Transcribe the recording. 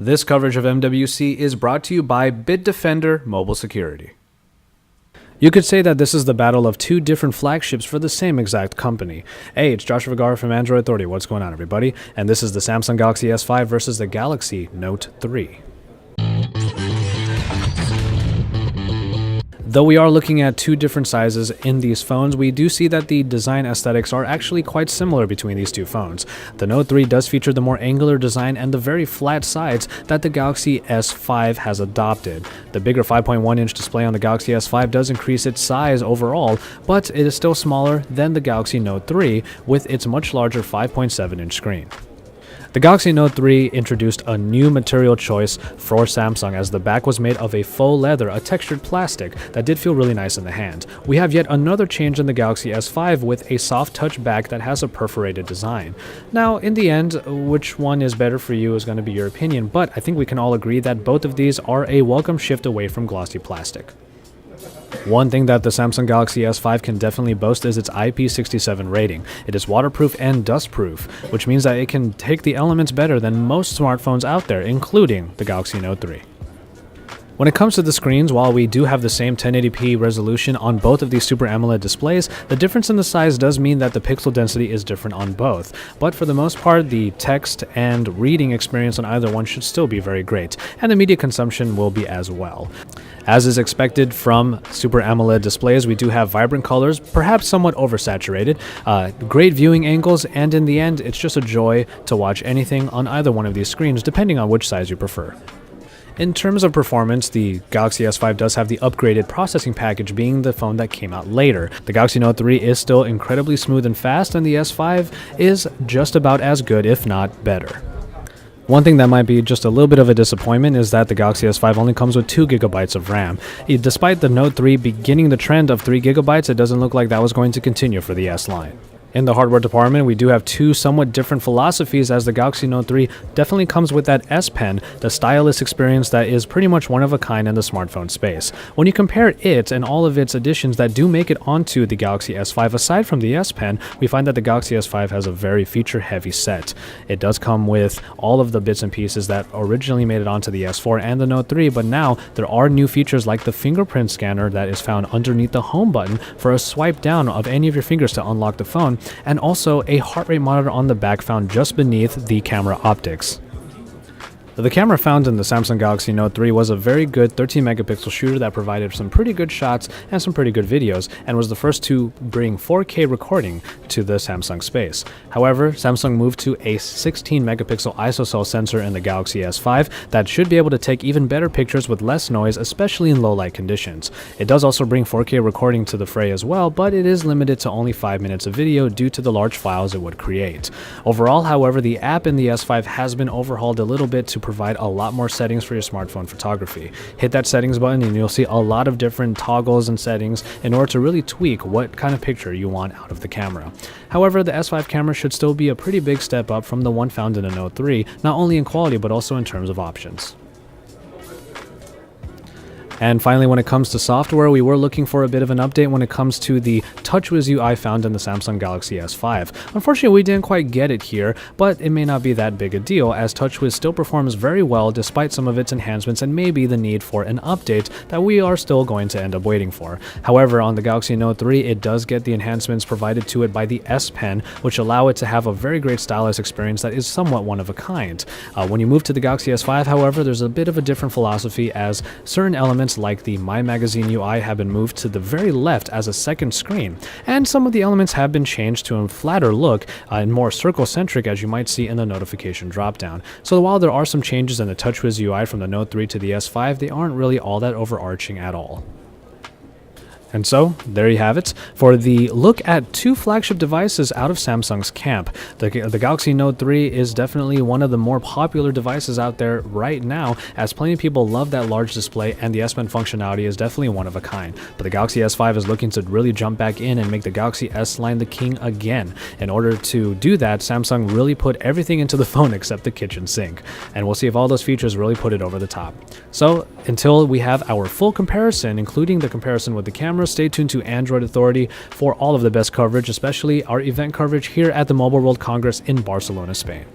This coverage of MWC is brought to you by Bitdefender Mobile Security. You could say that this is the battle of two different flagships for the same exact company. Hey, it's Joshua Vergara from Android Authority. What's going on, everybody? And this is the Samsung Galaxy S5 versus the Galaxy Note 3. Though we are looking at two different sizes in these phones, we do see that the design aesthetics are actually quite similar between these two phones. The Note 3 does feature the more angular design and the very flat sides that the Galaxy S5 has adopted. The bigger 5.1-inch display on the Galaxy S5 does increase its size overall, but it is still smaller than the Galaxy Note 3 with its much larger 5.7-inch screen. The Galaxy Note 3 introduced a new material choice for Samsung, as the back was made of a faux leather, a textured plastic that did feel really nice in the hand. We have yet another change in the Galaxy S5 with a soft touch back that has a perforated design. Now, in the end, which one is better for you is going to be your opinion, but I think we can all agree that both of these are a welcome shift away from glossy plastic. One thing that the Samsung Galaxy S5 can definitely boast is its IP67 rating. It is waterproof and dustproof, which means that it can take the elements better than most smartphones out there, including the Galaxy Note 3. When it comes to the screens, while we do have the same 1080p resolution on both of these Super AMOLED displays, the difference in the size does mean that the pixel density is different on both. But for the most part, the text and reading experience on either one should still be very great, and the media consumption will be as well. As is expected from Super AMOLED displays, we do have vibrant colors, perhaps somewhat oversaturated, great viewing angles, and in the end, it's just a joy to watch anything on either one of these screens, depending on which size you prefer. In terms of performance, the Galaxy S5 does have the upgraded processing package, being the phone that came out later. The Galaxy Note 3 is still incredibly smooth and fast, and the S5 is just about as good, if not better. One thing that might be just a little bit of a disappointment is that the Galaxy S5 only comes with 2 GB of RAM. Despite the Note 3 beginning the trend of 3 GB, it doesn't look like that was going to continue for the S line. In the hardware department, we do have two somewhat different philosophies, as the Galaxy Note 3 definitely comes with that S Pen, the stylus experience that is pretty much one of a kind in the smartphone space. When you compare it and all of its additions that do make it onto the Galaxy S5, aside from the S Pen, we find that the Galaxy S5 has a very feature-heavy set. It does come with all of the bits and pieces that originally made it onto the S4 and the Note 3, but now there are new features like the fingerprint scanner that is found underneath the home button for a swipe down of any of your fingers to unlock the phone, and also a heart rate monitor on the back found just beneath the camera optics. The camera found in the Samsung Galaxy Note 3 was a very good 13 megapixel shooter that provided some pretty good shots and some pretty good videos, and was the first to bring 4K recording to the Samsung space. However, Samsung moved to a 16 megapixel ISO sensor in the Galaxy S5 that should be able to take even better pictures with less noise, especially in low light conditions. It does also bring 4K recording to the fray as well, but it is limited to only 5 minutes of video due to the large files it would create. Overall, however, the app in the S5 has been overhauled a little bit to provide a lot more settings for your smartphone photography. Hit that settings button and you'll see a lot of different toggles and settings in order to really tweak what kind of picture you want out of the camera. However, the S5 camera should still be a pretty big step up from the one found in the Note 3, not only in quality but also in terms of options. And finally, when it comes to software, we were looking for a bit of an update when it comes to the TouchWiz UI found in the Samsung Galaxy S5. Unfortunately, we didn't quite get it here, but it may not be that big a deal, as TouchWiz still performs very well despite some of its enhancements and maybe the need for an update that we are still going to end up waiting for. However, on the Galaxy Note 3, it does get the enhancements provided to it by the S Pen, which allow it to have a very great stylus experience that is somewhat one of a kind. When you move to the Galaxy S5, however, there's a bit of a different philosophy, as certain elements like the My Magazine UI have been moved to the very left as a second screen, and some of the elements have been changed to a flatter look and more circle-centric, as you might see in the notification dropdown. So while there are some changes in the TouchWiz UI from the Note 3 to the S5, they aren't really all that overarching at all. And so, there you have it, for the look at two flagship devices out of Samsung's camp. The Galaxy Note 3 is definitely one of the more popular devices out there right now, as plenty of people love that large display, and the S Pen functionality is definitely one of a kind. But the Galaxy S5 is looking to really jump back in and make the Galaxy S line the king again. In order to do that, Samsung really put everything into the phone except the kitchen sink. And we'll see if all those features really put it over the top. So, until we have our full comparison, including the comparison with the camera, stay tuned to Android Authority for all of the best coverage, especially our event coverage here at the Mobile World Congress in Barcelona, Spain.